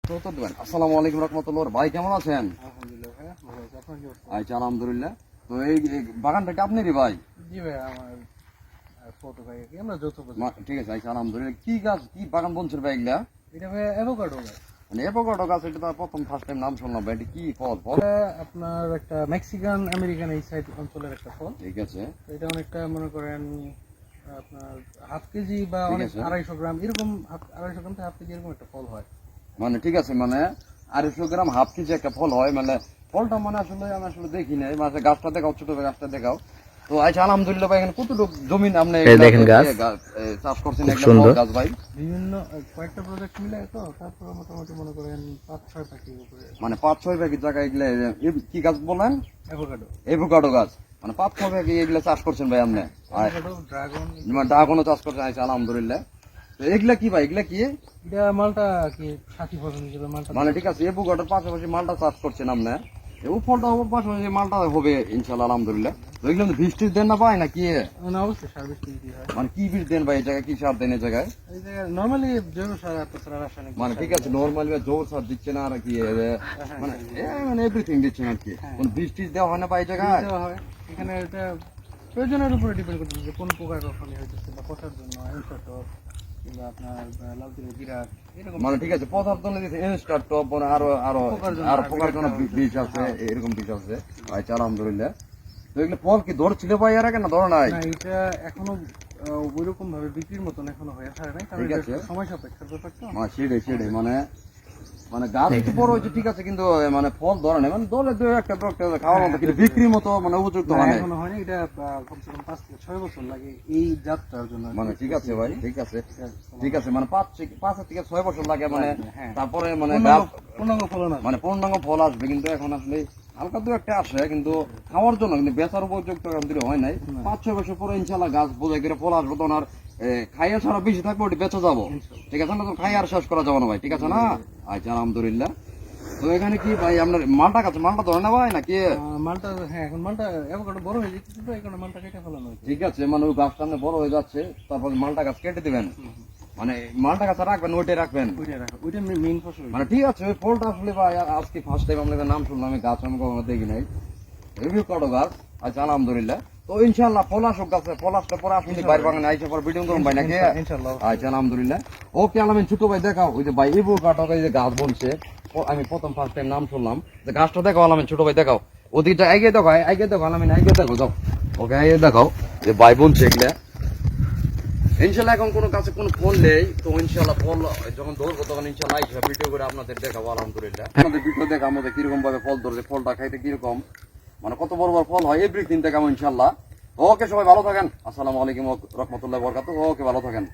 আসসালামু আলাইকুম রহমতুল্লাহ। ভাই কেমন আছেন? আলহামদুলিল্লাহ ভাইয়া, ভালো আছি। আপনার কি অবস্থা? আচ্ছা, আলহামদুলিল্লাহ। তো এই বাগানটা কি আপনারই ভাই? জি ভাইয়া, আমার ছোট ভাই কি আমরা যৌথ প্রজন্ম। ঠিক আছে, আচ্ছা আলহামদুলিল্লাহ। কি গাছ, কি বাগান বলছেন ভাই এগুলা? এটা ভাইয়া অ্যাভোকাডো গাছ। মানে অ্যাভোকাডো গাছ, এটা তো প্রথম ফার্স্ট টাইম নাম শুনলাম ভাই। এটা কি ফল? এটা আপনার একটা মেক্সিকান আমেরিকান এই সাইড অঞ্চলের একটা ফল। ঠিক আছে, তো এটা অনেকটা মনে করেন আপনার হাফ কেজি বা ঠিক অনেক আছে। 250 গ্রাম এরকম, 250 গ্রাম থেকে হাফ কেজি এরকম একটা ফল হয়। মানে ঠিক আছে, মানে 250 গ্রাম হাফ কেজি একটা ফল হয়। মানে ফলটা মানে আসলে আমি দেখি নাই। মানে গাছটা দেখাও, ছোট গাছটা দেখাও। তো আচ্ছা আলহামদুলিল্লাহ ভাই, এখানে কতটুকু জমিন আপনি দেখেন গাছ চাষ করছেন? খুব এগুলা সুন্দর ফল গাছ ভাই, বিভিন্ন কয়েকটা প্রজেক্ট মিলে তো তারপর মোটামুটি মনে করেন 5-6 প্যাকেটের উপরে মানে 5-6 বিঘা জায়গায় এগুলা কি গাছ বলেন? অ্যাভোকাডো। এভোকাডো গাছ। মানে 5-6 বিঘা এগুলা চাষ করছেন ভাই আপনি? Avocado, dragon. মানে ড্রাগনও চাষ করছেন? আচ্ছা আলহামদুলিল্লাহ। তো এগুলা কি ভাই, এগুলা কি? এটা মালটা কি 60% হিসেবে মালটা। মানে ঠিক আছে, এভোকাডোর পাশাপাশি মালটা চাষ করছেন আপনি। এই ফলটা পাশাপাশি মালটা হবে ইনশাআল্লাহ আলহামদুলিল্লাহ। তো এগুলো বৃষ্টির দেন না পায় না কি? না অবশ্যই সার বেশি দিতে হয়। মানে কি বীজ দেন ভাই এই জায়গায়, কি সার দেন এই জায়গায়? এই জায়গায় নরমালি জৈব সার আর তাছাড়া রাসায়নিক মানে ঠিক আছে, নর্মালি জোর সার দিচ্ছেন আর কি মানে মানে এভরিথিং দিচ্ছেন আর কি। কোন বীজ টিজ দেওয়া হয় না ভাই এই জায়গায়? দেওয়া হয়। এখানে এটা প্রয়োজনের উপরে ডিপেন্ড করতেছে যে কোন প্রকার রক্ষণই হইতেছে বা পচার জন্য ইনসার্টর কিংবা আপনার লাউ দিয়ে বিরাট এরকম। মানে ঠিক আছে, পদার্থ ইনস্টার টপ মানে আরো আরো আরো প্রকার জন্য বীজ আছে, এরকম বীজ আছে। আচ্ছা আলহামদুলিল্লাহ। তো এগুলো ফল কি ধরছিল ভাই আর কেন ধরে নাই? না, এটা এখনো ওইরকম ভাবে বিক্রির মতন এখনো হয়ে থাকে নাই, কারণ ঠিক এটা আছে। সময় সাপেক্ষের ব্যাপার তো। সেটাই মানে মানে গাছ একটু বড় হয়েছে ঠিক আছে, কিন্তু মানে ফল ধরে নাই। মানে ধরে দু একটা খাওয়ার মতো, কিন্তু বিক্রির মতো মানে উপযুক্ত না, হয় নাই। এখনো হয়নি। এটা কমসে কম 5 থেকে 6 বছর লাগে এই যাত্রার জন্য। মানে ঠিক আছে ভাই, ঠিক আছে, ঠিক আছে। মানে 5 থেকে 6 বছর লাগে মানে। হ্যাঁ। তারপরে মানে গাছ পূর্ণাঙ্গ ফলন আসবে। মানে পূর্ণাঙ্গ ফল আসবে, কিন্তু এখন আসলে হালকা দু একটা আসে, কিন্তু খাওয়ার জন্য, কিন্তু বেচার উপযুক্ত এখন দিলে হয় নাই। 5-6 বছর পরে ইনশাল্লাহ গাছ বোঝাই করে ফল আসবে, তখন আর খাইয়া ছাড়া বেশি থাকবে, ওটি বেঁচে যাবো। ঠিক আছে না? তো খাই আর শেষ করা যাবো না ভাই, ঠিক আছে না? আচ্ছা আলহামদুলিল্লাহ। তো এখানে কি ভাই আপনার মালটা কাছে মালটা ধরে না ভাই নাকি? মালটা, হ্যাঁ এখন মালটা অ্যাভোকাডো বড় হয়ে যাচ্ছে তো এই কারণে মালটা কেটে ফেলানো হয়েছে। ঠিক আছে, মানে ওই গাছটা আপনার বড় হয়ে যাচ্ছে, তারপর মালটা গাছ কেটে দিবেন। মানে মালটা গাছ রাখবেন, ওইটাই রাখবেন। ওইটা রাখো, ওইটা মেইন ফসল। মানে ঠিক আছে, ওই ফলটা আসলে ভাই আজকে ফার্স্ট টাইম আপনাদের নাম শুনলাম। আমি গাছ আমি কখনো দেখি নাই, এভোকাডো গাছ। আচ্ছা আলহামদুলিল্লাহ। তো ইনশাআল্লাহ ফল আসুক গাছে, ফল আসলে পরে আপনি বাইরে বাগানে আইসা পরে ভিডিও করুন ভাই নাকি? ইনশাআল্লাহ। আচ্ছা আলহামদুলিল্লাহ। ওকে আলমিন, ছোট ভাই দেখাও ওই যে ভাই এভোকাডো যে গাছ বলছে, আমি প্রথম ফার্স্ট টাইম নাম শুনলাম। যে গাছটা দেখাও আলমিন, ছোট ভাই দেখাও। ওদিকটা এগিয়ে দেখো, এগিয়ে দেখো আলমিন, এগিয়ে দেখো, যাও। ওকে এগিয়ে দেখাও যে ভাই বলছে এগুলা। ইনশাল্লাহ এখন কোনো কাছে কোনো ফল নেই, তো ইনশাল্লাহ ফল যখন ধরবো তখন ইনশাল্লাহ আইসা ভিডিও করে আপনাদের দেখাবো আলহামদুলিল্লাহ। আমাদের ভিডিও দেখা আমাদের কিরকম ভাবে ফল ধরছে, ফলটা খাইতে কিরকম, মানে কত বড় বড় ফল হয়, এভরিথিং দেখাবো ইনশাল্লাহ। ওকে সবাই ভালো থাকেন। আসসালামু আলাইকুম রহমতুল্লাহ বরকাতুহু। ওকে ভালো থাকেন।